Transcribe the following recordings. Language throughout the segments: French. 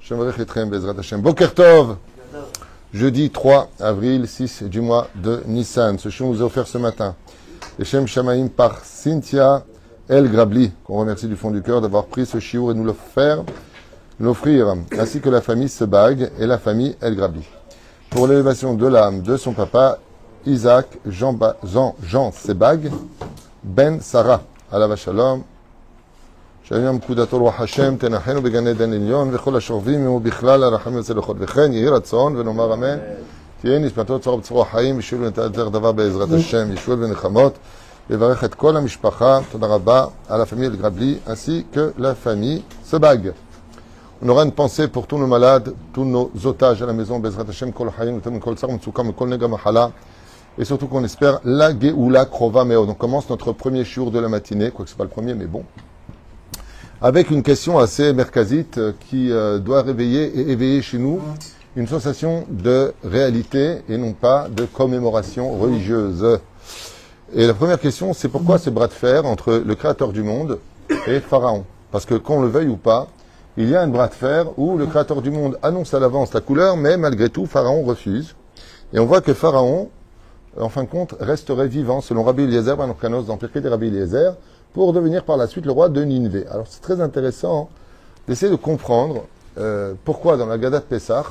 Shemerech Etrem Bezrat Hashem. Boker Tov. Jeudi 3 avril, 6 du mois de Nissan. Ce shiur nous est offert ce matin. Et Shem Shamaim par Cynthia El Grabli, qu'on remercie du fond du cœur d'avoir pris ce shiur et nous l'offrir, ainsi que la famille Sebag et la famille El Grabli. Pour l'élévation de l'âme de son papa, Isaac Jean Sebag, Ben Sarah, Alav Shalom. שהיום פקודתו רוח השם תנחנו בגן עדן עליון וכל השוכבים עמו בכלל הרחמים והצלחות וכן יהי רצון ונאמר אמן תהיה נשמתו צרור בצרור החיים ישול ונתעזר דבר בעזרת השם ישול ונחמות לברך את כל המשפחה תודה רבה à la famille El Grabli ainsi que la famille Sebag. On aura une pensée pour tous nos malades, tous nos otages à la maison בעזרת השם כל החיים כל צער ומצוקה מכל נגע מחלה et surtout qu'on espère la Geoula Krova Meo. Donc on commence notre premier shiur de la matinée, quoique ce n'est pas le premier mais bon, avec une question assez merkazite qui doit réveiller et éveiller chez nous une sensation de réalité et non pas de commémoration religieuse. Et la première question, c'est pourquoi ce bras de fer entre le créateur du monde et Pharaon? Parce que qu'on le veuille ou pas, il y a un bras de fer où le créateur du monde annonce à l'avance la couleur, mais malgré tout, Pharaon refuse. Et on voit que Pharaon, en fin de compte, resterait vivant, selon Rabbi Eliezer, dans Pirkei de Rabbi Eliezer, pour devenir par la suite le roi de Nineveh. Alors c'est très intéressant d'essayer de comprendre pourquoi dans la Gadat Pessah,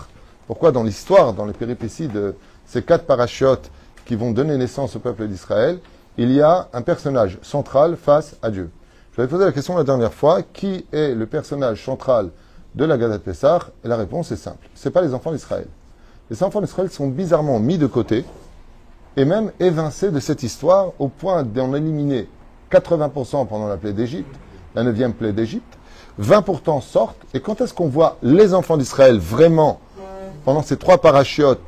pourquoi dans l'histoire, dans les péripéties de ces 4 parachiotes qui vont donner naissance au peuple d'Israël, il y a un personnage central face à Dieu. Je vous avais posé la question la dernière fois, qui est le personnage central de la Gadat Pessah? Et la réponse est simple, ce n'est pas les enfants d'Israël. Les enfants d'Israël sont bizarrement mis de côté et même évincés de cette histoire au point d'en éliminer 80% pendant la plaie d'Égypte, la 9e plaie d'Égypte, 20% sortent, et quand est-ce qu'on voit les enfants d'Israël vraiment, pendant ces 3 parachiotes,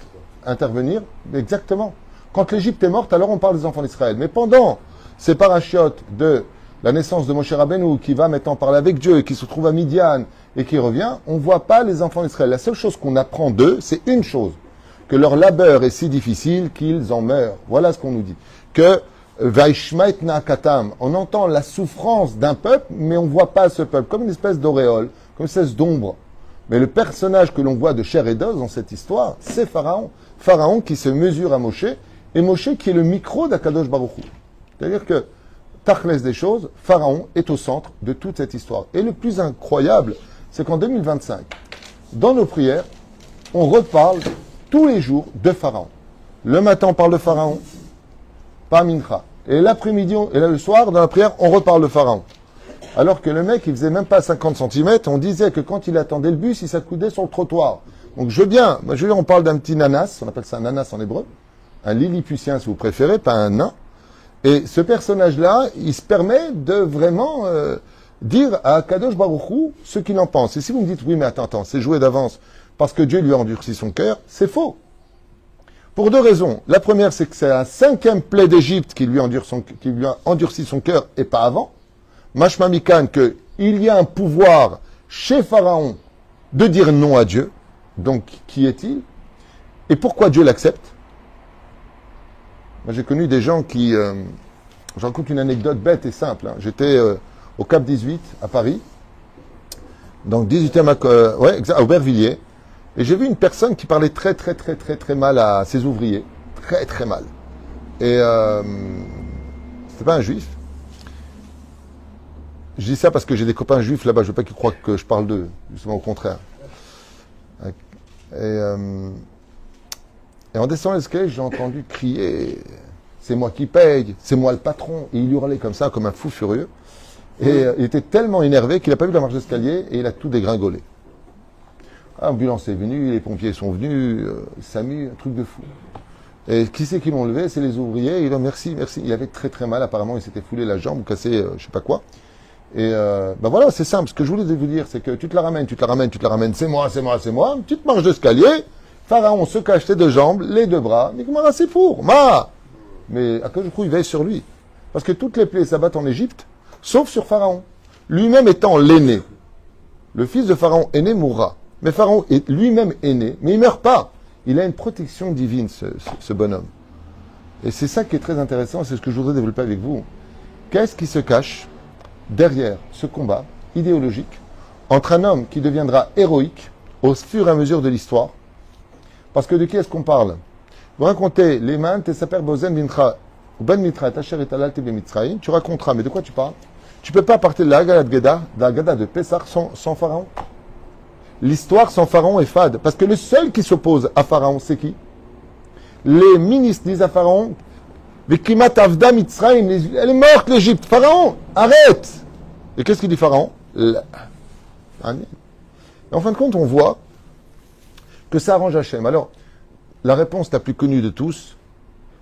intervenir? Exactement. Quand l'Égypte est morte, alors on parle des enfants d'Israël. Mais pendant ces parachiotes de la naissance de Moshe Rabbeinu, qui va maintenant parler avec Dieu, et qui se trouve à Midian, et qui revient, on ne voit pas les enfants d'Israël. La seule chose qu'on apprend d'eux, c'est une chose, que leur labeur est si difficile qu'ils en meurent. Voilà ce qu'on nous dit. Que on entend la souffrance d'un peuple, mais on ne voit pas ce peuple, comme une espèce d'auréole, comme une espèce d'ombre. Mais le personnage que l'on voit de chair et d'os dans cette histoire, c'est Pharaon. Pharaon qui se mesure à Moshe, et Moshe qui est le micro d'Akadosh Baruch Hu. C'est-à-dire que, tachles des choses, Pharaon est au centre de toute cette histoire. Et le plus incroyable, c'est qu'en 2025, dans nos prières, on reparle tous les jours de Pharaon. Le matin, on parle de Pharaon, pas Mincha. Et l'après-midi, et là, le soir, dans la prière, on reparle de Pharaon. Alors que le mec, il faisait même pas 50 cm, on disait que quand il attendait le bus, il s'accoudait sur le trottoir. Donc je veux bien, on parle d'un petit nanas, on appelle ça un nanas en hébreu, un lilliputien si vous préférez, pas un nain. Et ce personnage-là, il se permet de vraiment dire à Kadosh Baruch Hu ce qu'il en pense. Et si vous me dites, oui mais attends, c'est joué d'avance, parce que Dieu lui a endurci son cœur, c'est faux. Pour 2 raisons. La première, c'est que c'est la 5e plaie d'Égypte qui lui a endurci son cœur et pas avant. Mashma Mikan, qu'il y a un pouvoir chez Pharaon de dire non à Dieu. Donc, qui est-il? Et pourquoi Dieu l'accepte? Moi, j'ai connu des gens qui... J'en raconte une anecdote bête et simple. Hein. J'étais au Cap 18, à Paris. Donc, 18e à Aubervilliers. Et j'ai vu une personne qui parlait très mal à ses ouvriers. Très mal. Et c'était pas un juif. Je dis ça parce que j'ai des copains juifs là-bas. Je veux pas qu'ils croient que je parle d'eux. Justement au contraire. Et en descendant l'escalier, j'ai entendu crier « C'est moi qui paye, c'est moi le patron ». Et il hurlait comme ça, comme un fou furieux. Et il était tellement énervé qu'il n'a pas vu la marche d'escalier et il a tout dégringolé. L'ambulance est venue, les pompiers sont venus, SAMU, un truc de fou. Et qui c'est qui l'ont levé? C'est les ouvriers. Il a merci. Il avait très mal, apparemment, il s'était foulé la jambe ou cassé, je sais pas quoi. Et voilà, c'est simple. Ce que je voulais vous dire, c'est que tu te la ramènes, c'est moi. Une petite marche d'escalier, Pharaon se cache ses 2 jambes, les 2 bras, Nikmara c'est pour, mais à cause du coup, il veille sur lui. Parce que toutes les plaies s'abattent en Égypte, sauf sur Pharaon. Lui-même étant l'aîné. Le fils de Pharaon aîné mourra. Mais Pharaon est lui-même aîné, mais il ne meurt pas. Il a une protection divine, ce bonhomme. Et c'est ça qui est très intéressant, c'est ce que je voudrais développer avec vous. Qu'est-ce qui se cache derrière ce combat idéologique entre un homme qui deviendra héroïque au fur et à mesure de l'histoire. Parce que de qui est-ce qu'on parle? Vous racontez les man, tesaper bozen bincha, ou ben mitra, tacher et alal tebe mitzraïm, tu raconteras, mais de quoi tu parles? Tu peux pas partir de la Haggadah de Pessah sans Pharaon. L'histoire sans Pharaon est fade. Parce que le seul qui s'oppose à Pharaon, c'est qui? Les ministres disent à Pharaon, Vekimat Avda Mitzrayim, elle est morte l'Égypte. Pharaon, arrête! Et qu'est-ce qu'il dit Pharaon? Et en fin de compte, on voit que ça arrange Hachem. Alors, la réponse la plus connue de tous,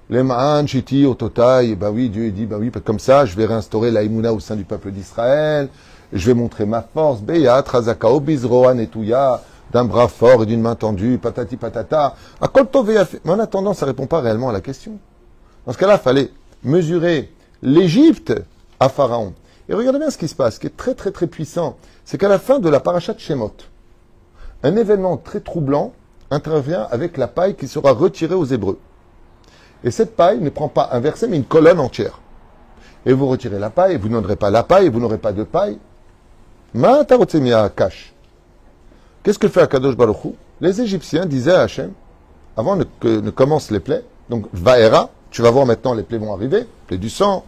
les Ma'an, Chiti, Ototai, bah oui, Dieu dit, bah oui, comme ça, je vais réinstaurer l'Aïmouna au sein du peuple d'Israël, je vais montrer ma force, Beyat, Razaka, Obizroa, Netouya, d'un bras fort et d'une main tendue, patati patata. Mais en attendant, ça ne répond pas réellement à la question. Dans ce cas-là, il fallait mesurer l'Égypte à Pharaon. Et regardez bien ce qui se passe, ce qui est très très très puissant, c'est qu'à la fin de la parasha de Shemot, un événement très troublant intervient avec la paille qui sera retirée aux Hébreux. Et cette paille ne prend pas un verset, mais une colonne entière. Et vous retirez la paille, et vous n'aurez pas la paille, et vous n'aurez pas de paille. Kash. Qu'est-ce que fait Akadosh Baruch Hu? Les Égyptiens disaient à Hachem, avant que ne commencent les plaies, donc Vaera, tu vas voir maintenant les plaies vont arriver, plaies du sang,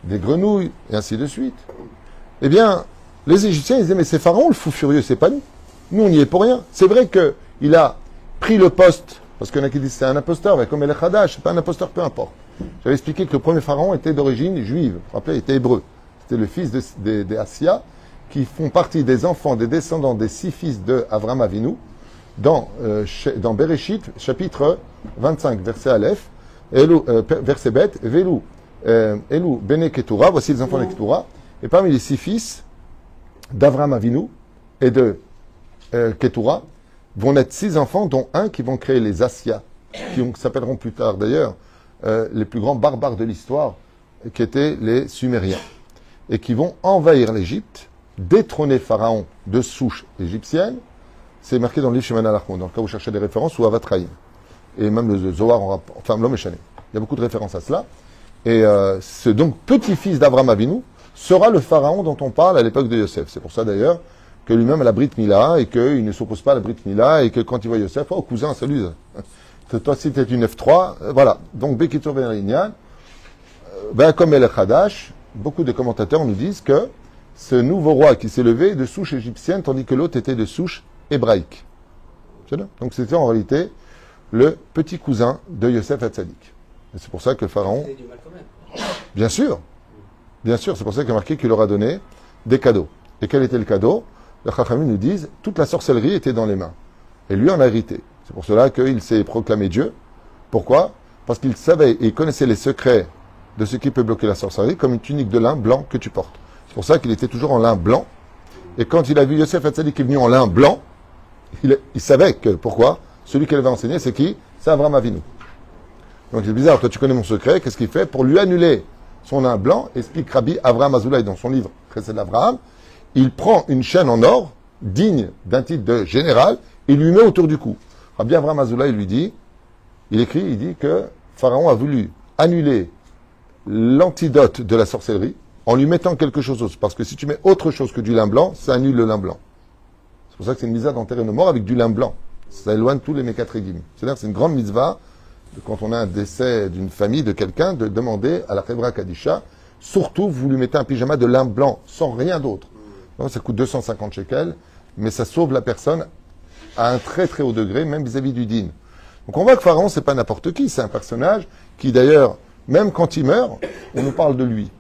des grenouilles, et ainsi de suite. Eh bien, les Égyptiens ils disaient, mais c'est Pharaon le fou furieux, c'est pas nous. Nous on n'y est pour rien. C'est vrai qu'il a pris le poste, parce qu'il y en a qui disent c'est un imposteur, mais comme El Khadash, c'est pas un imposteur, peu importe. J'avais expliqué que le premier pharaon était d'origine juive, vous vous rappelez, il était hébreu. C'était le fils des Assia, qui font partie des enfants, des descendants des 6 fils de Avram Avinu, dans Bereshit, chapitre 25, verset Aleph, verset Bet, Velu, Elu, Bene Ketura, voici les enfants de Ketura, et parmi les 6 fils d'Avram Avinu et de Ketura, vont naître 6 enfants, dont un qui vont créer les Assia, qui s'appelleront plus tard d'ailleurs les plus grands barbares de l'histoire, qui étaient les Sumériens, et qui vont envahir l'Égypte, détrôner Pharaon de souche égyptienne. C'est marqué dans le livre Sheman al-Achmon, dans le cas où vous cherchez des références, ou Avatraïm. Et même le Zohar, enfin l'homme échané. Il y a beaucoup de références à cela. Et ce donc petit-fils d'Abraham Avinu sera le Pharaon dont on parle à l'époque de Yosef. C'est pour ça d'ailleurs que lui-même a la Brit Mila, et qu'il ne s'oppose pas à la Brit Mila, et que quand il voit Yosef, oh cousin, salut, toi si t'es une F3, voilà. Donc Bekitur Ben Alignan, comme El Khadash, beaucoup de commentateurs nous disent que ce nouveau roi qui s'est levé est de souche égyptienne, tandis que l'autre était de souche hébraïque. Donc c'était en réalité le petit cousin de Yosef Hatzadik. Et c'est pour ça que Pharaon... C'est du mal quand même. Bien sûr, c'est pour ça qu'il y a marqué qu'il leur a donné des cadeaux. Et quel était le cadeau? Les Chachamim nous disent, toute la sorcellerie était dans les mains. Et lui en a hérité. C'est pour cela qu'il s'est proclamé Dieu. Pourquoi? Parce qu'il savait et il connaissait les secrets de ce qui peut bloquer la sorcellerie, comme une tunique de lin blanc que tu portes. C'est pour ça qu'il était toujours en lin blanc. Et quand il a vu Yosef Hatzadik qui est venu en lin blanc, il savait que, pourquoi? Celui qui l'avait enseigné, c'est qui? C'est Avram Avinu. Donc c'est bizarre, toi tu connais mon secret, qu'est-ce qu'il fait? Pour lui annuler son lin blanc, explique Rabbi Avraham Azoulay dans son livre Chesed d'Avraham, il prend une chaîne en or, digne d'un titre de général, et lui met autour du cou. Rabbi Avraham Azoulay lui dit, il dit que Pharaon a voulu annuler l'antidote de la sorcellerie en lui mettant quelque chose d'autre. Parce que si tu mets autre chose que du lin blanc, ça annule le lin blanc. C'est pour ça que c'est une mitzvah d'enterrer nos morts avec du lin blanc. Ça éloigne tous les mékatrégim. C'est-à-dire que c'est une grande mitzvah, quand on a un décès d'une famille, de quelqu'un, de demander à la Chevra Kadisha, surtout vous lui mettez un pyjama de lin blanc, sans rien d'autre. Donc, ça coûte 250 shekels, mais ça sauve la personne à un très très haut degré, même vis-à-vis du dîn. Donc on voit que Pharaon, c'est pas n'importe qui, c'est un personnage qui d'ailleurs, même quand il meurt, on nous parle de lui.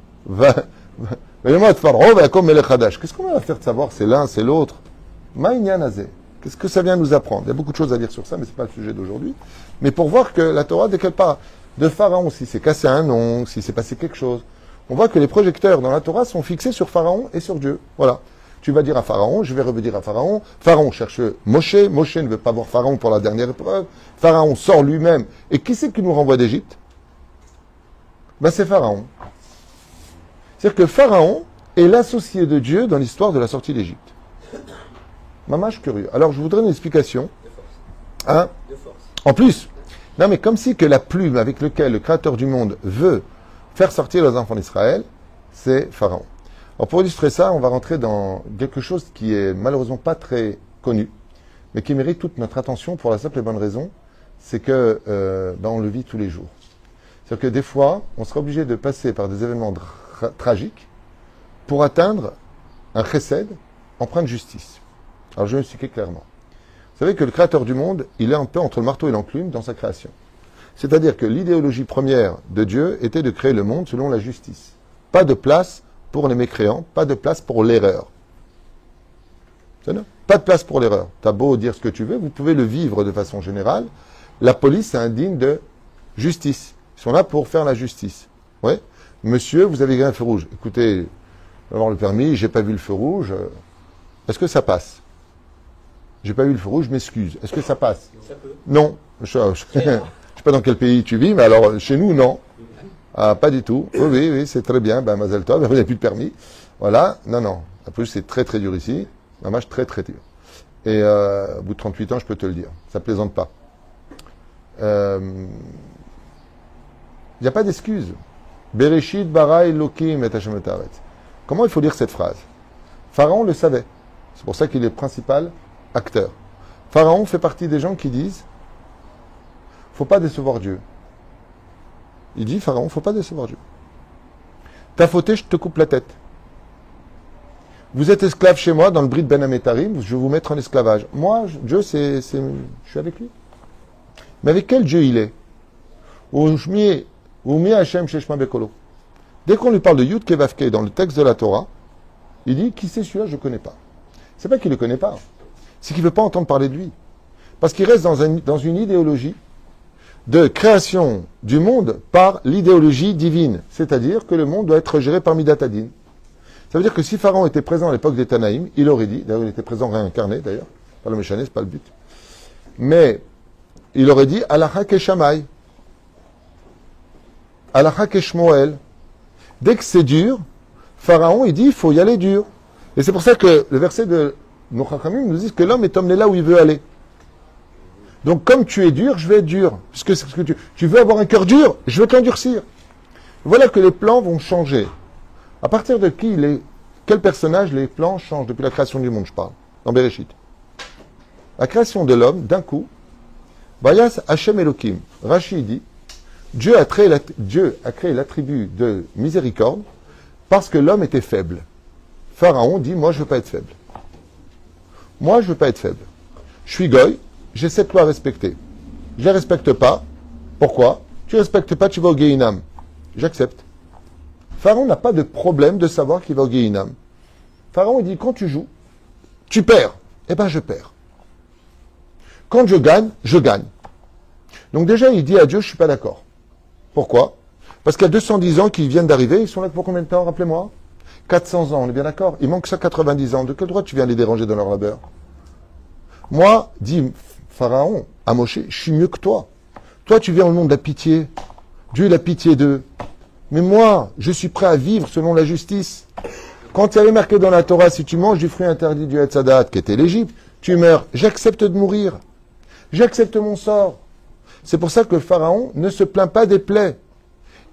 Qu'est-ce qu'on va faire de savoir c'est l'un, c'est l'autre? Qu'est-ce que ça vient nous apprendre? Il y a beaucoup de choses à dire sur ça, mais ce n'est pas le sujet d'aujourd'hui. Mais pour voir que la Torah, dès qu'elle parle de Pharaon, si c'est cassé un ongle, si c'est passé quelque chose, on voit que les projecteurs dans la Torah sont fixés sur Pharaon et sur Dieu. Voilà. Tu vas dire à Pharaon, je vais revenir à Pharaon. Pharaon cherche Moshe. Moshe ne veut pas voir Pharaon pour la dernière épreuve. Pharaon sort lui-même. Et qui c'est qui nous renvoie d'Égypte? C'est Pharaon. C'est-à-dire que Pharaon est l'associé de Dieu dans l'histoire de la sortie d'Égypte. Mamache curieux. Alors, je voudrais une explication. Hein? De force. En plus, non mais comme si que la plume avec laquelle le Créateur du monde veut faire sortir les enfants d'Israël, c'est Pharaon. Alors pour illustrer ça, on va rentrer dans quelque chose qui est malheureusement pas très connu. mais qui mérite toute notre attention pour la simple et bonne raison, c'est que on le vit tous les jours. C'est-à-dire que des fois, on sera obligé de passer par des événements tragiques pour atteindre un chesed empreint de justice. Alors je vais m'expliquer clairement. Vous savez que le créateur du monde, il est un peu entre le marteau et l'enclume dans sa création. C'est-à-dire que l'idéologie première de Dieu était de créer le monde selon la justice. Pas de place pour les mécréants, pas de place pour l'erreur. Pas de place pour l'erreur. T'as beau dire ce que tu veux, vous pouvez le vivre de façon générale. La police est indigne de justice. Ils sont là pour faire la justice. Ouais. Monsieur, vous avez un feu rouge. Écoutez, je vais avoir le permis, j'ai pas vu le feu rouge. Est-ce que ça passe? J'ai pas vu le feu rouge, je m'excuse. Est-ce que ça passe? Ça peut. Non. Je sais pas dans quel pays tu vis, mais alors chez nous, non. Ah, pas du tout. Oui, c'est très bien. Ben, Mazel Tov, vous n'avez plus de permis. Voilà. Non. En plus, c'est très très dur ici. Un match très très dur. Et au bout de 38 ans, je peux te le dire. Ça plaisante pas. Il n'y a pas d'excuse. Bereshit bara Elokim et Hashem et Haaretz. Comment il faut lire cette phrase? Pharaon le savait. C'est pour ça qu'il est le principal acteur. Pharaon fait partie des gens qui disent faut pas décevoir Dieu. Il dit Pharaon, faut pas décevoir Dieu. T'as fauté, je te coupe la tête. Vous êtes esclave chez moi dans le Brit Ben Ametarim, je vais vous mettre en esclavage. Moi, Dieu, je suis avec lui. Mais avec quel Dieu il est? Dès qu'on lui parle de Yud Kevavke dans le texte de la Torah, il dit qui c'est celui-là, je ne connais pas. C'est pas qu'il ne le connaît pas, c'est qu'il ne veut pas entendre parler de lui. Parce qu'il reste dans une idéologie de création du monde par l'idéologie divine. C'est-à-dire que le monde doit être géré par Midat Hadin. Ça veut dire que si Pharaon était présent à l'époque des Tanaïm, il aurait dit, d'ailleurs il était présent réincarné d'ailleurs, pas le méchané, c'est pas le but, mais il aurait dit Alacha Keshamay, Alacha Keshmoel. Dès que c'est dur, Pharaon il dit il faut y aller dur. Et c'est pour ça que le verset de nos Chachamim nous dit que l'homme est emmené là où il veut aller. Donc comme tu es dur, je vais être dur. Puisque c'est ce que tu veux avoir un cœur dur, je vais t'endurcir. Voilà que les plans vont changer. À partir de quel personnage les plans changent depuis la création du monde, je parle, dans Bereshit. La création de l'homme, d'un coup, Bayas Hashem Elohim. Rashi dit, Dieu a créé l'attribut de miséricorde parce que l'homme était faible. Pharaon dit, moi je veux pas être faible. Moi je veux pas être faible. Je suis goy, j'ai cette loi à respecter. Je ne respecte pas. Pourquoi? Tu ne respectes pas, tu vas au Gehinam. J'accepte. Pharaon n'a pas de problème de savoir qu'il va au Gehinam. Pharaon il dit, quand tu joues, tu perds. Eh ben je perds. Quand je gagne, je gagne. Donc déjà, il dit à Dieu, je ne suis pas d'accord. Pourquoi? Parce qu'il y a 210 ans qui viennent d'arriver, ils sont là pour combien de temps, rappelez-moi? 400 ans, on est bien d'accord? Il manque ça 90 ans. De quel droit tu viens les déranger dans leur labeur? Moi, dit Pharaon à Moshe, je suis mieux que toi. Toi, tu viens au nom de la pitié. Dieu a la pitié d'eux. Mais moi, je suis prêt à vivre selon la justice. Quand il y avait marqué dans la Torah, si tu manges du fruit interdit du Hetzadat, qui était l'Égypte, tu meurs. J'accepte de mourir. J'accepte mon sort. C'est pour ça que le Pharaon ne se plaint pas des plaies.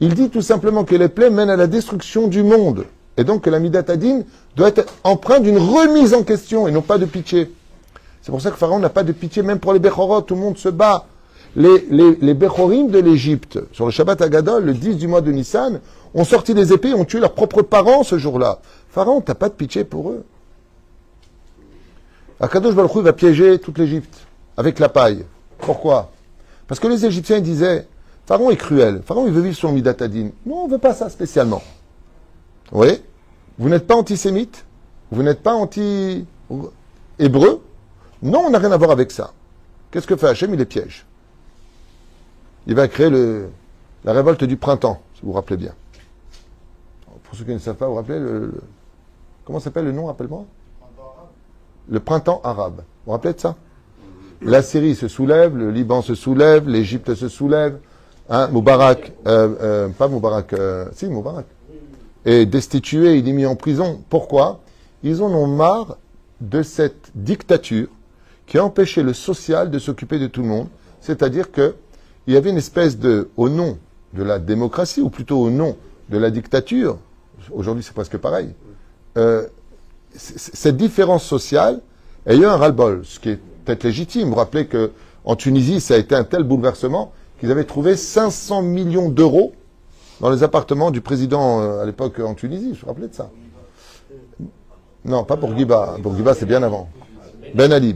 Il dit tout simplement que les plaies mènent à la destruction du monde. Et donc que la Midat Hadin doit être empreinte d'une remise en question et non pas de pitié. C'est pour ça que Pharaon n'a pas de pitié, même pour les Bechorot, tout le monde se bat. Les Bechorim de l'Égypte, sur le Shabbat Hagadol, le 10 du mois de Nissan, ont sorti des épées et ont tué leurs propres parents ce jour-là. Pharaon, t'as pas de pitié pour eux. Akadosh Baruch Hu va piéger toute l'Égypte avec la paille. Pourquoi? Parce que les Égyptiens disaient, Pharaon est cruel, Pharaon il veut vivre sur Midat Hadin. Non, on ne veut pas ça spécialement. Vous voyez? Vous n'êtes pas antisémite? Vous n'êtes pas anti-hébreu? Non, on n'a rien à voir avec ça. Qu'est-ce que fait Hachem? Il les piège. Il va créer la révolte du printemps, si vous vous rappelez bien. Pour ceux qui ne savent pas, vous vous rappelez comment s'appelle le nom, rappelle-moi? Le printemps arabe. Vous vous rappelez de ça? La Syrie se soulève, le Liban se soulève, l'Égypte se soulève. Hein, Moubarak, pas Moubarak, si Moubarak, est destitué, il est mis en prison. Pourquoi? Ils en ont marre de cette dictature qui a empêché le social de s'occuper de tout le monde. C'est-à-dire que il y avait une espèce de, au nom de la démocratie, ou plutôt au nom de la dictature, aujourd'hui c'est presque pareil, cette différence sociale a eu un ras-le-bol, ce qui est peut-être légitime. Vous vous rappelez qu'en Tunisie, ça a été un tel bouleversement qu'ils avaient trouvé 500 millions d'euros dans les appartements du président à l'époque en Tunisie. Je vous rappelez de ça? Non, pas Bourguiba. Bourguiba, c'est bien avant. Ben Ali.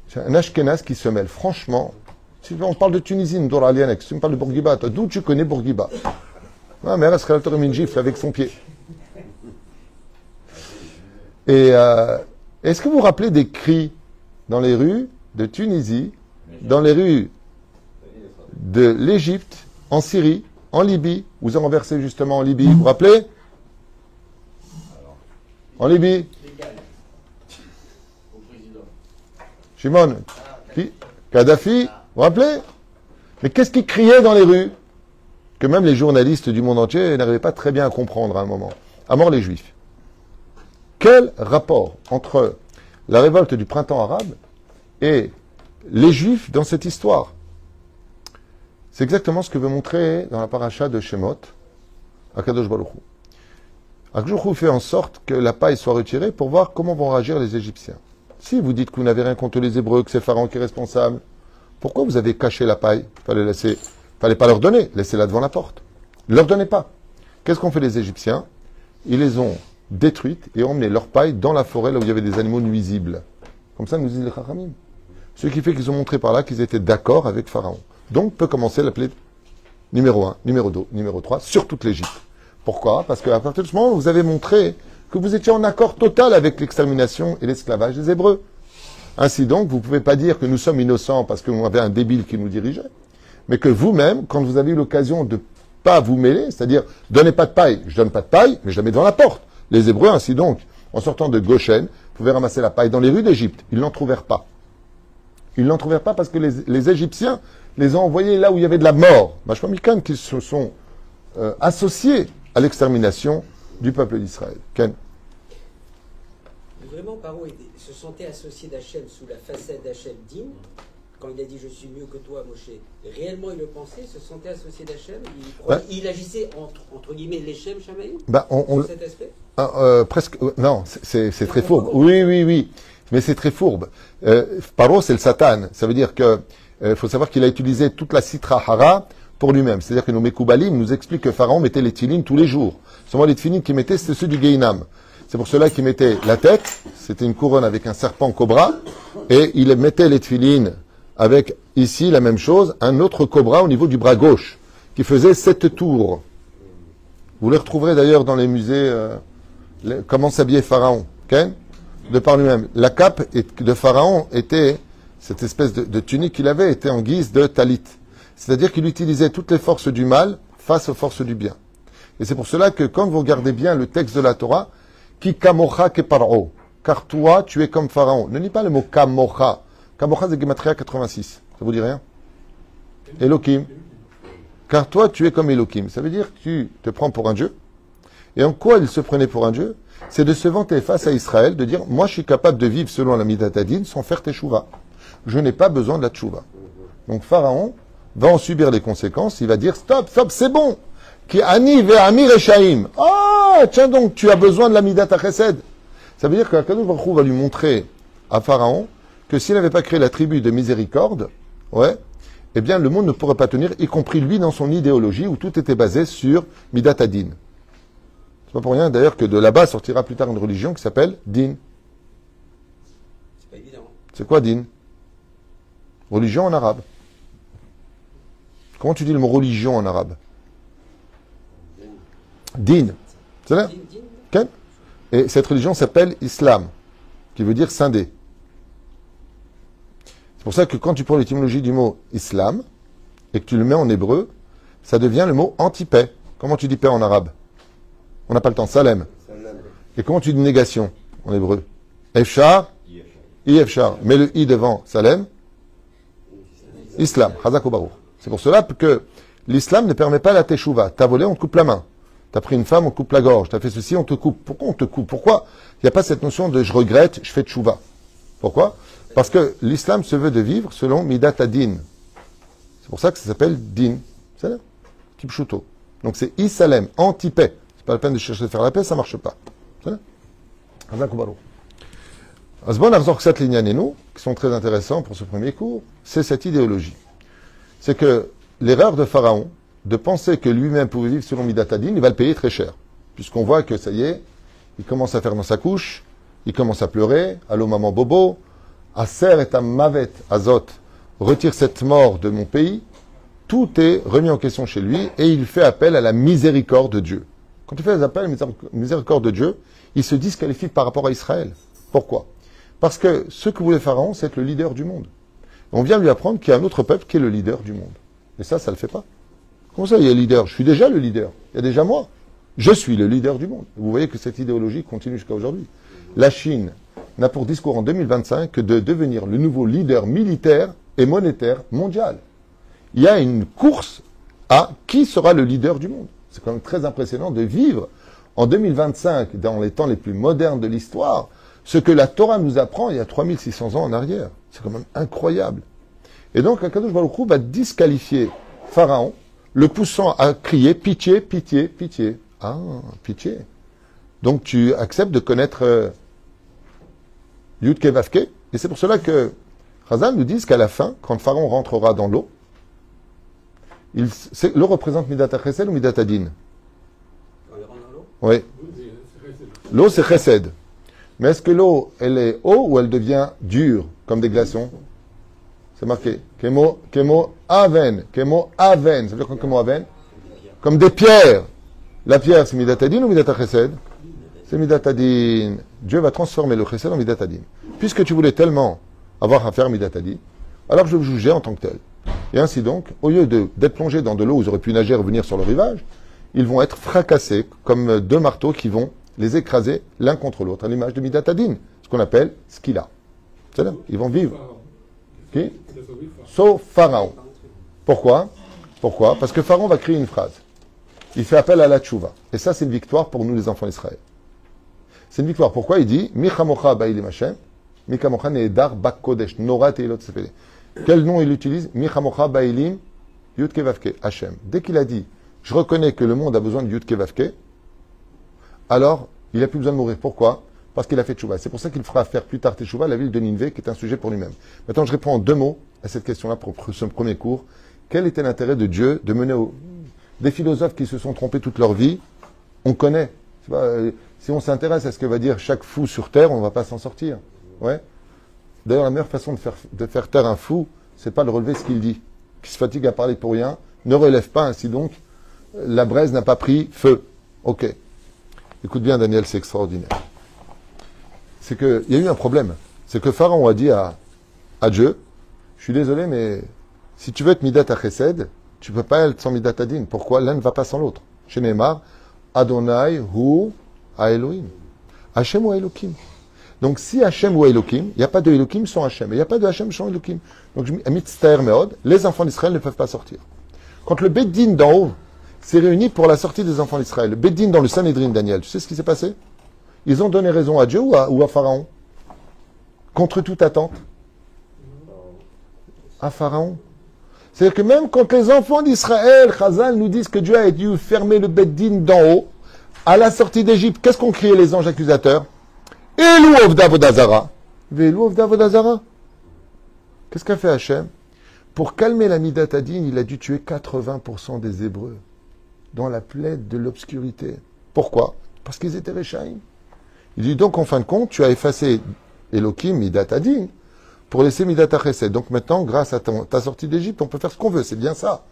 C'est un Ashkenaz qui se mêle. Franchement, si on parle de Tunisie, si tu me parles de Bourguiba, d'où tu connais Bourguiba? Ah, mais elle serait une gifle avec son pied. Et est-ce que vous vous rappelez des cris dans les rues de Tunisie, dans les rues de l'Égypte, en Syrie, en Libye? Vous en renversez justement en Libye. Vous vous rappelez? En Libye. Shimon. Kadhafi. Vous vous rappelez? Mais qu'est-ce qui criait dans les rues? Que même les journalistes du monde entier n'arrivaient pas très bien à comprendre à un moment. À mort les Juifs. Quel rapport entre la révolte du printemps arabe et les Juifs dans cette histoire? C'est exactement ce que veut montrer dans la paracha de Shemot, Akadosh Baruch Hu. Akadosh Baruch Hu fait en sorte que la paille soit retirée pour voir comment vont réagir les Égyptiens. Si vous dites que vous n'avez rien contre les Hébreux, que c'est Pharaon qui est responsable, pourquoi vous avez caché la paille? Fallait pas leur donner, laissez-la devant la porte. Ne leur donnez pas. Qu'est-ce qu'ont fait les Égyptiens? Ils les ont détruites et ont emmené leur paille dans la forêt là où il y avait des animaux nuisibles. Comme ça nous disent les Chachamim. Ce qui fait qu'ils ont montré par là qu'ils étaient d'accord avec Pharaon. Donc peut commencer l'appeler numéro 1, numéro 2, numéro 3 sur toute l'Égypte. Pourquoi? Parce qu'à partir de ce moment, vous avez montré que vous étiez en accord total avec l'extermination et l'esclavage des Hébreux. Ainsi donc, vous ne pouvez pas dire que nous sommes innocents parce qu'on avait un débile qui nous dirigeait, mais que vous-même, quand vous avez eu l'occasion de ne pas vous mêler, c'est-à-dire, donnez pas de paille, je donne pas de paille, mais je la mets devant la porte. Les Hébreux, ainsi donc, en sortant de Goshen, pouvaient ramasser la paille dans les rues d'Égypte. Ils n'en trouvèrent pas. Ils n'en trouvèrent pas parce que les Égyptiens les ont envoyés là où il y avait de la mort. Machmamikan qui se sont associés à l'extermination du peuple d'Israël. Ken. Vraiment, Paro se sentait associé d'Hachem sous la facette d'Hachem Din, quand il a dit « je suis mieux que toi, Moshe ». Réellement, il le pensait, se sentait associé d'Hachem, il agissait entre guillemets l'Hachem Shamaïm sur cet aspect presque, non, c'est très fourbe. Oui. Mais c'est très fourbe. Paro, c'est le Satan. Ça veut dire que faut savoir qu'il a utilisé toute la Sitra Hara pour lui-même. C'est-à-dire que nos Mekoubalim nous expliquent que Pharaon mettait les tefilines tous les jours. Seulement les tefilines qu'il mettait, c'était ceux du Gehinam. C'est pour cela qu'il mettait la tête, c'était une couronne avec un serpent cobra, et il mettait les tefilines avec, ici, la même chose, un autre cobra au niveau du bras gauche, qui faisait 7 tours. Vous les retrouverez d'ailleurs dans les musées, comment s'habillait Pharaon, okay? De par lui-même. La cape de Pharaon était, cette espèce de tunique qu'il avait, était en guise de talit. C'est-à-dire qu'il utilisait toutes les forces du mal face aux forces du bien. Et c'est pour cela que quand vous regardez bien le texte de la Torah, Ki kamocha ke paro, car toi, tu es comme Pharaon. Ne lis pas le mot kamocha. Kamocha, c'est Gematria 86. Ça vous dit rien? Elohim. Car toi, tu es comme Elohim. Ça veut dire que tu te prends pour un Dieu. Et en quoi il se prenait pour un Dieu? C'est de se vanter face à Israël, de dire, moi, je suis capable de vivre selon la Midat Hadin sans faire teshuva. Je n'ai pas besoin de la teshuva. Donc, Pharaon va en subir les conséquences. Il va dire, stop, c'est bon. Qui ani ve'amir eshaim. Ah, tiens donc, tu as besoin de la Midat HaChesed. Ça veut dire qu'Akadosh Baruch Hu va lui montrer à Pharaon que s'il n'avait pas créé la tribu de miséricorde, eh bien, le monde ne pourrait pas tenir, y compris lui dans son idéologie où tout était basé sur Midat Hadin. C'est pas pour rien d'ailleurs que de là-bas sortira plus tard une religion qui s'appelle Din. C'est pas évident. C'est quoi Din? Religion en arabe. Comment tu dis le mot religion en arabe? Din. C'est là? Okay. Et cette religion s'appelle Islam, qui veut dire scindé. C'est pour ça que quand tu prends l'étymologie du mot Islam, et que tu le mets en hébreu, ça devient le mot anti-paix. Comment tu dis paix en arabe? On n'a pas le temps. Salem. Et comment tu dis négation en hébreu? Efshar, I-Efshar. Mets le I devant Salem. Islam. Chazak ou Baruch. C'est pour cela que l'islam ne permet pas la teshuva. T'as volé, on te coupe la main. T'as pris une femme, on te coupe la gorge. T'as fait ceci, on te coupe. Pourquoi on te coupe? Pourquoi il n'y a pas cette notion de je regrette, je fais teshuva? Pourquoi? Parce que l'islam se veut de vivre selon Midat Hadin. C'est pour ça que ça s'appelle Din. C'est là. Kipshuto. Donc c'est Isalem, anti-paix. C'est pas la peine de chercher à faire la paix, ça marche pas. C'est là. Asbon Arzorksat Linyanenu, qui sont très intéressants pour ce premier cours, c'est cette idéologie. C'est que l'erreur de Pharaon, de penser que lui-même pouvait vivre selon Midat Hadin, il va le payer très cher. Puisqu'on voit que ça y est, il commence à faire dans sa couche, il commence à pleurer, allô maman bobo, Aser et Mavet Azot, retire cette mort de mon pays, tout est remis en question chez lui et il fait appel à la miséricorde de Dieu. Quand il fait appel à la miséricorde de Dieu, il se disqualifie par rapport à Israël. Pourquoi? Parce que ce que voulait Pharaon, c'est être le leader du monde. On vient lui apprendre qu'il y a un autre peuple qui est le leader du monde. Et ça ne le fait pas. Comment ça, il y a le leader? Je suis déjà le leader. Il y a déjà moi. Je suis le leader du monde. Vous voyez que cette idéologie continue jusqu'à aujourd'hui. La Chine n'a pour discours en 2025 que de devenir le nouveau leader militaire et monétaire mondial. Il y a une course à qui sera le leader du monde. C'est quand même très impressionnant de vivre en 2025, dans les temps les plus modernes de l'histoire, ce que la Torah nous apprend il y a 3600 ans en arrière. C'est quand même incroyable. Et donc, Akadosh Baruch Hu va disqualifier Pharaon, le poussant à crier « Pitié, pitié, pitié ». Ah, pitié. Donc tu acceptes de connaître Yudke Vavke. Et c'est pour cela que Chazal nous dit qu'à la fin, quand Pharaon rentrera dans l'eau, l'eau représente Midat HaChesed ou Midat Hadin? Oui. L'eau, c'est Chesed. Mais est-ce que l'eau, elle est eau ou elle devient dure, comme des glaçons? C'est marqué. Kemo Aven. Kemo Aven. Ça veut dire quoi, Kemo Aven? Comme des pierres. La pierre, c'est Midat Hadin ou Midat HaChesed? C'est Midat Hadin. Dieu va transformer le Chesed en Midat Hadin. Puisque tu voulais tellement avoir à faire Midat Hadin, alors je vais vous juger en tant que tel. Et ainsi donc, au lieu d'être plongés dans de l'eau où ils auraient pu nager et revenir sur le rivage, ils vont être fracassés comme deux marteaux qui vont les écraser l'un contre l'autre, à l'image de Midat Hadin, ce qu'on appelle Skila. C'est là, ils vont vivre. Qui? Sauf Pharaon. Pourquoi? Pourquoi? Parce que Pharaon va créer une phrase. Il fait appel à la tchouva. Et ça, c'est une victoire pour nous, les enfants d'Israël. C'est une victoire. Pourquoi? Il dit Michamocha ba'ilim Hashem, Michamocha ne'edar bakodesh, Nora te'ilot sefele. Quel nom il utilise? Michamocha ba'ilim Yudke Vavke, Hashem. Dès qu'il a dit je reconnais que le monde a besoin de Yudke Vavke, alors il n'a plus besoin de mourir. Pourquoi? Parce qu'il a fait tchouva. C'est pour ça qu'il fera faire plus tard tchouva la ville de Ninvé, qui est un sujet pour lui-même. Maintenant, je réponds en 2 mots à cette question-là pour ce premier cours. Quel était l'intérêt de Dieu de mener des philosophes qui se sont trompés toute leur vie? On connaît. Si on s'intéresse à ce que va dire chaque fou sur Terre, on ne va pas s'en sortir. Ouais. D'ailleurs, la meilleure façon de faire taire un fou, c'est pas de relever ce qu'il dit. Qui se fatigue à parler pour rien, ne relève pas, ainsi donc, la braise n'a pas pris feu. Ok. Écoute bien, Daniel, c'est extraordinaire. C'est qu'il y a eu un problème. C'est que Pharaon a dit à Dieu, je suis désolé, mais si tu veux être Midat HaChesed, tu ne peux pas être sans Midat Hadin. Pourquoi? L'un ne va pas sans l'autre. Chez Neymar, Adonai hu Elohim. Hashem ou Elohim. Donc si Hashem ou Elohim, il n'y a pas de Elohim sans Hashem. Et il n'y a pas de Hashem sans Elohim. Donc, Mitztaer Meod, les enfants d'Israël ne peuvent pas sortir. Quand le Beddin d'en haut s'est réuni pour la sortie des enfants d'Israël, le Beddin dans le Sanhédrin, Daniel, tu sais ce qui s'est passé? Ils ont donné raison à Dieu ou à Pharaon? Contre toute attente? À Pharaon. C'est-à-dire que même quand les enfants d'Israël, Chazal nous disent que Dieu a dû fermer le Beddin d'en haut, à la sortie d'Égypte, qu'est-ce qu'ont crié les anges accusateurs? Elou Ovda Vodazara. Velou Ovda Vodazara. Qu'est-ce qu'a fait Hachem? Pour calmer la Midat Hadin, il a dû tuer 80% des Hébreux dans la plaide de l'obscurité. Pourquoi? Parce qu'ils étaient Réchaïm. Il dit donc en fin de compte, tu as effacé Elohim, Midat Hadin, pour laisser Midat HaChesed. Donc maintenant, grâce à ta sortie d'Égypte, on peut faire ce qu'on veut, c'est bien ça.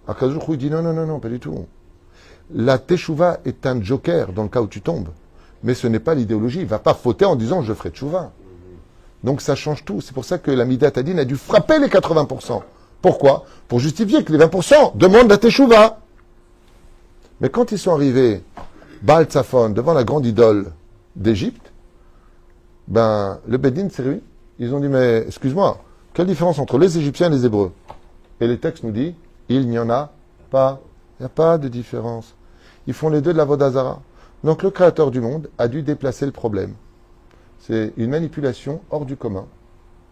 Akadosh Baruch Hu dit non, pas du tout. La Teshuvah est un joker dans le cas où tu tombes. Mais ce n'est pas l'idéologie. Il ne va pas fauter en disant je ferai Teshuvah. Donc ça change tout. C'est pour ça que la Midat Hadin a dû frapper les 80%. Pourquoi? Pour justifier que les 20% demandent la Teshuvah. Mais quand ils sont arrivés, Baal Tzafon, devant la grande idole d'Égypte, le Beddin s'est réuni. Ils ont dit, mais excuse-moi, quelle différence entre les Égyptiens et les Hébreux? Et les textes nous disent, il n'y en a pas. Il n'y a pas de différence. Ils font les deux de la Vodazara. Donc le Créateur du monde a dû déplacer le problème. C'est une manipulation hors du commun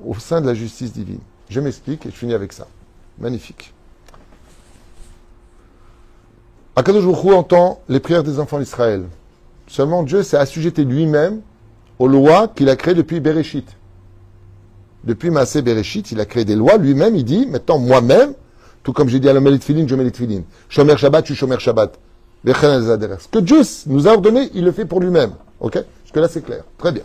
au sein de la justice divine. Je m'explique et je finis avec ça. Magnifique. Akadosh Baruch Hu entend les prières des enfants d'Israël. Seulement Dieu s'est assujetti lui-même aux lois qu'il a créées depuis Bereshit. Depuis Maaseh Bereshit, il a créé des lois. Lui-même, il dit, maintenant, moi-même, tout comme j'ai dit à l'homme les tefilin, je mets les tefilin. Shomer Shabbat, je suis Shomer Shabbat. Ce que Dieu nous a ordonné, il le fait pour lui-même. Ok? Parce que là, c'est clair. Très bien.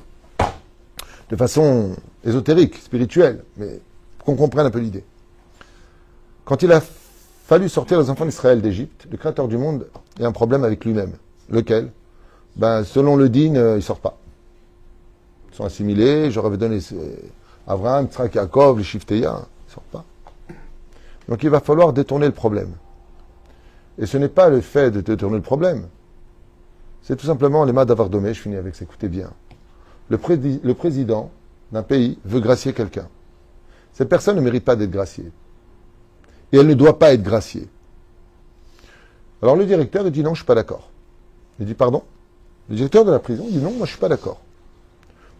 De façon ésotérique, spirituelle, mais pour qu'on comprenne un peu l'idée. Quand il a fallu sortir les enfants d'Israël d'Égypte, le Créateur du monde a un problème avec lui-même. Lequel? Ben, selon le din, ils ne sortent pas. Ils sont assimilés, j'aurais donné Abraham, Tzrak, Yaakov, les Shifteya, ils ne sortent pas. Donc il va falloir détourner le problème. Et ce n'est pas le fait de détourner le problème. C'est tout simplement les mains d'Avardomé, je finis avec ça, écoutez bien. Le président d'un pays veut gracier quelqu'un. Cette personne ne mérite pas d'être graciée. Et elle ne doit pas être graciée. Alors le directeur, il dit non, je ne suis pas d'accord. Il dit pardon? Le directeur de la prison dit non, moi je ne suis pas d'accord.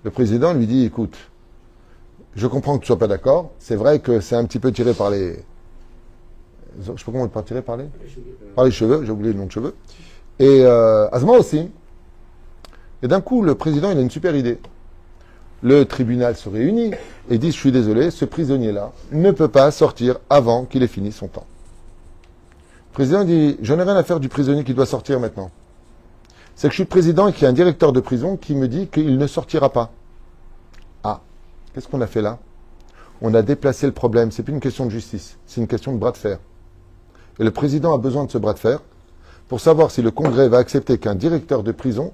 Le président lui dit écoute, je comprends que tu ne sois pas d'accord. C'est vrai que c'est un petit peu tiré par les... Je ne sais pas comment on tirer par les cheveux, j'ai oublié le nom de cheveux. Et Azma aussi. Et d'un coup, le président, il a une super idée. Le tribunal se réunit et dit, je suis désolé, ce prisonnier-là ne peut pas sortir avant qu'il ait fini son temps. Le président dit, je n'ai rien à faire du prisonnier qui doit sortir maintenant. C'est que je suis le président et qu'il y a un directeur de prison qui me dit qu'il ne sortira pas. Ah, qu'est-ce qu'on a fait là? On a déplacé le problème. C'est plus une question de justice, c'est une question de bras de fer. Et le président a besoin de ce bras de fer pour savoir si le Congrès va accepter qu'un directeur de prison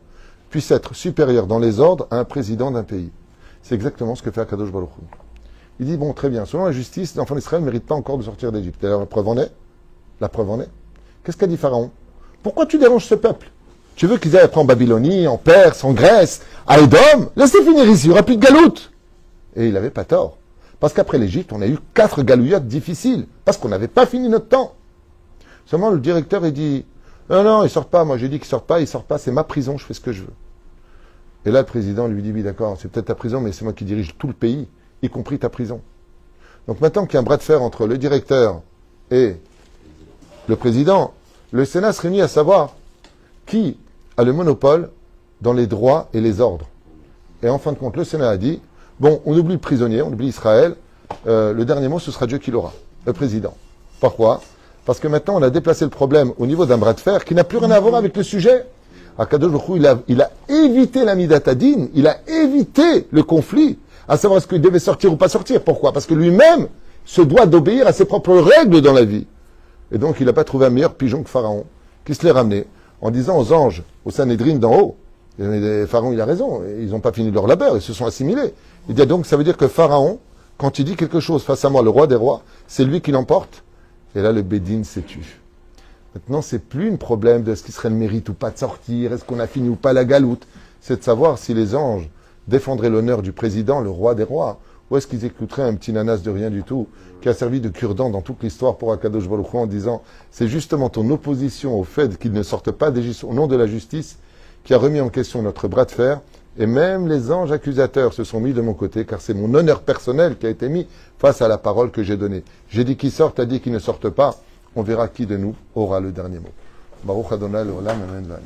puisse être supérieur dans les ordres à un président d'un pays. C'est exactement ce que fait Akadosh Baruch Hu. Il dit, bon, très bien, selon la justice, l'enfant d'Israël ne mérite pas encore de sortir d'Égypte. Alors, la preuve en est. La preuve en est. Qu'est-ce qu'a dit Pharaon? Pourquoi tu déranges ce peuple? Tu veux qu'ils aillent après en Babylonie, en Perse, en Grèce, à Édom? Laissez finir ici, il n'y aura plus de galoute. Et il n'avait pas tort. Parce qu'après l'Égypte, on a eu 4 galouillottes difficiles. Parce qu'on n'avait pas fini notre temps. Seulement, le directeur, il dit, non, non, ils sortent pas. Moi, j'ai dit qu'ils sortent pas, c'est ma prison, je fais ce que je veux. Et là, le président lui dit, oui, d'accord, c'est peut-être ta prison, mais c'est moi qui dirige tout le pays, y compris ta prison. Donc maintenant qu'il y a un bras de fer entre le directeur et le président, le Sénat se réunit à savoir qui a le monopole dans les droits et les ordres. Et en fin de compte, le Sénat a dit, bon, on oublie le prisonnier, on oublie Israël, le dernier mot, ce sera Dieu qui l'aura, le président. Pourquoi? Parce que maintenant, on a déplacé le problème au niveau d'un bras de fer qui n'a plus rien à voir avec le sujet. Akadosh Baruch Hu, il a évité la midatadine, il a évité le conflit, à savoir est-ce qu'il devait sortir ou pas sortir. Pourquoi? Parce que lui-même se doit d'obéir à ses propres règles dans la vie. Et donc, il n'a pas trouvé un meilleur pigeon que Pharaon, qui se l'est ramené en disant aux anges, au Sanhédrin d'en haut, et Pharaon, il a raison, ils n'ont pas fini leur labeur, ils se sont assimilés. Il dit donc, ça veut dire que Pharaon, quand il dit quelque chose face à moi, le roi des rois, c'est lui qui l'emporte. Et là, le Bédine s'est tu. Maintenant, c'est plus un problème de est-ce qu'Israël mérite ou pas de sortir, est-ce qu'on a fini ou pas la galoute. C'est de savoir si les anges défendraient l'honneur du président, le roi des rois, ou est-ce qu'ils écouteraient un petit nanas de rien du tout, qui a servi de cure-dent dans toute l'histoire pour Akadosh Baruch Hu en disant c'est justement ton opposition au fait qu'ils ne sortent pas d'Égypte au nom de la justice qui a remis en question notre bras de fer. Et même les anges accusateurs se sont mis de mon côté, car c'est mon honneur personnel qui a été mis face à la parole que j'ai donnée. J'ai dit qu'ils sortent, t'as dit qu'ils ne sortent pas. On verra qui de nous aura le dernier mot. Baruch Adonai l'olam, amen.